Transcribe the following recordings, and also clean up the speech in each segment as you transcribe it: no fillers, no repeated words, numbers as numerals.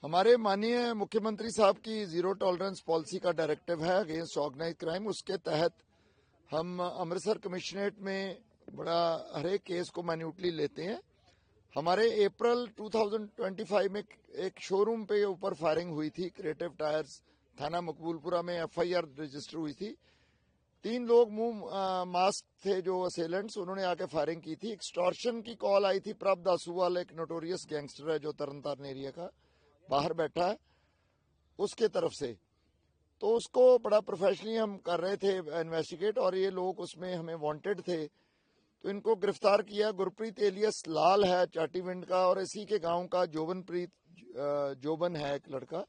हमारे माननीय मुख्यमंत्री साहब की जीरो टॉलरेंस पॉलिसी का डायरेक्टिव है अगेंस्ट ऑर्गेनाइज क्राइम। उसके तहत हम अमृतसर कमिश्नरेट में बड़ा हर एक केस को माइन्यूटली लेते हैं। हमारे अप्रैल 2025 में एक शोरूम पे ऊपर फायरिंग हुई थी, क्रिएटिव टायर्स थाना मकबूलपुरा में एफआईआर रजिस्टर हुई थी। 3 लोग मुंह मास्क थे जो असेलेंट्स, उन्होंने आके फायरिंग की थी। एक्सटॉर्शन की कॉल आई थी। प्रभ दासूवाल एक नोटोरियस गैंगस्टर है जो तरनतारन एरिया का बाहर बैठा है, उसके तरफ से। तो उसको बड़ा प्रोफेशनली हम कर रहे थे इन्वेस्टिगेट, और ये लोग उसमें हमें वांटेड थे तो इनको गिरफ्तार किया। गुरप्रीत एलियस लाल है चाटीविंड का, और इसी के गांव का जोबन है एक लड़का।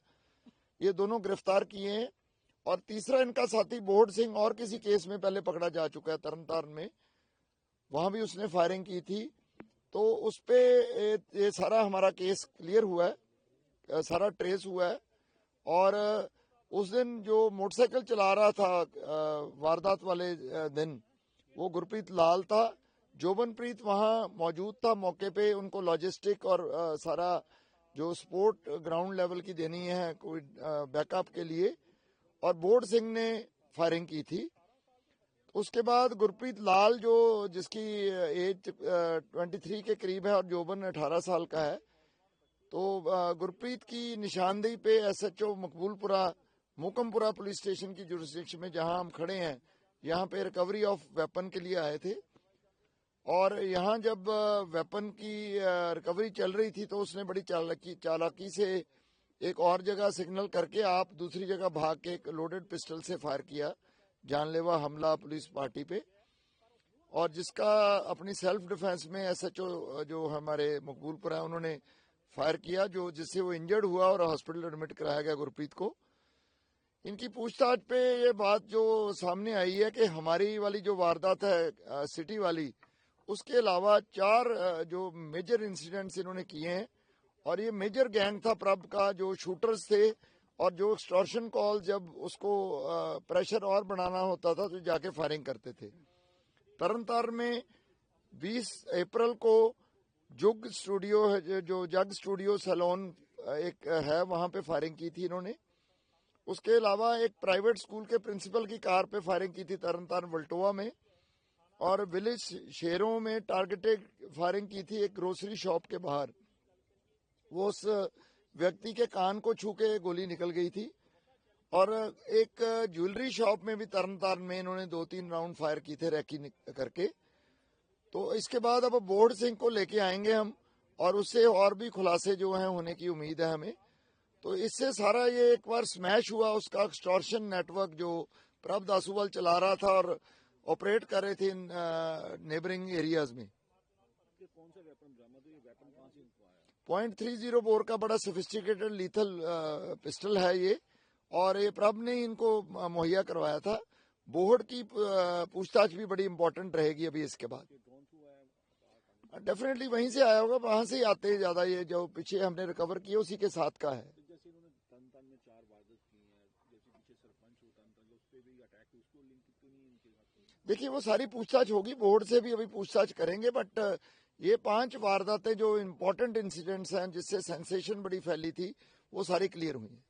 ये दोनों गिरफ्तार किए हैं। और तीसरा इनका साथी बोहड़ सिंह और किसी केस में पहले पकड़ा जा चुका है तरनतारन में, वहां भी उसने फायरिंग की थी। तो उस पे ये सारा हमारा केस क्लियर हुआ है, सारा ट्रेस हुआ है। और उस दिन जो मोटरसाइकिल चला रहा था वारदात वाले दिन, वो गुरप्रीत लाल था। जोबनप्रीत वहां मौजूद था मौके पे। उनको लॉजिस्टिक और सारा जो सपोर्ट ग्राउंड लेवल की देनी है कोई बैकअप के लिए, और बोहड़ सिंह ने फायरिंग की थी। उसके बाद गुरप्रीत लाल जो जिसकी एज 23 के करीब है और जोबन 18 साल का है, तो गुरप्रीत की निशानदेही पे SHO Maqboolpura Mokampura police station की जुरिस्डिक्शन में जहां हम खड़े हैं, यहाँ पे रिकवरी ऑफ वेपन के लिए आए थे। और यहाँ जब वेपन की रिकवरी चल रही थी तो उसने बड़ी चालाकी से एक और जगह सिग्नल करके आप दूसरी जगह भाग के एक लोडेड पिस्टल से फायर किया, जानलेवा हमला पुलिस पार्टी पे। और जिसका अपनी सेल्फ डिफेंस में एसएचओ जो हमारे मकबूलपुर है उन्होंने फायर किया, जो जिससे वो इंजर्ड हुआ और हॉस्पिटल एडमिट कराया गया गुरप्रीत को। इनकी पूछताछ पे ये बात जो सामने आई है कि हमारी वाली जो वारदात है सिटी वाली, उसके अलावा 4 जो मेजर इंसिडेंट्स इन्होंने किए हैं। और ये मेजर गैंग था प्रभ का, जो शूटर्स थे और जो एक्सटॉर्शन कॉल जब उसको प्रेशर और बढ़ाना होता था तो जाके फायरिंग करते थे। तरनतारन में 20 अप्रैल को जुग स्टूडियो है, जो जग स्टूडियो सैलून एक है, वहां पे फायरिंग की थी इन्होंने। उसके अलावा एक प्राइवेट स्कूल के प्रिंसिपल की कार पे फायरिंग की थी तरनतारन वल्टोवा में। और विलेज शेरों में टारगेटेड फायरिंग की थी एक ग्रोसरी शॉप के बाहर। वो उस व्यक्ति के कान को छू के गोली निकल गई थी। और एक ज्वेलरी शॉप में भी तरनतारन में इन्होंने 2-3 राउंड फायर की थे रैकी करके। तो इसके बाद अब बोहड़ सिंह को लेके आएंगे हम, और उससे और भी खुलासे जो हैं होने की उम्मीद है हमें। तो इससे सारा ये एक बार स्मैश हुआ उसका एक्सटॉर्शन नेटवर्क जो प्रभ दासूवाल चला रहा था और ऑपरेट कर रहे थे इन नेबरिंग एरियाज में। कौन सा वेपन बरामद हुई? वेपन कहां से इनको आया? .30 बोर का बड़ा सोफिस्टिकेटेड लीथल पिस्टल है ये, और ये प्रभ ने इनको मुहैया करवाया था। बोहड़ की पूछताछ भी बड़ी इंपॉर्टेंट रहेगी अभी इसके बाद। डेफिनेटली वहीं से आया होगा, वहां से ही आते हैं ज्यादा। ये जो पीछे हमने रिकवर किया उसी के साथ का है। जैसे इन्होंने तरनतारन में 4 वारदात की हैं, जैसे पीछे सरपंच होता है उस पे भी अटैक, उसको लिंक क्यों नहीं इनके साथ? देखिए वो सारी पूछताछ होगी, बोर्ड से भी अभी पूछताछ करेंगे। बट ये 5 वारदातें जो इम्पोर्टेंट इंसिडेंट्स हैं जिससे सेंसेशन बड़ी फैली थी, वो सारी क्लियर हुई हैं।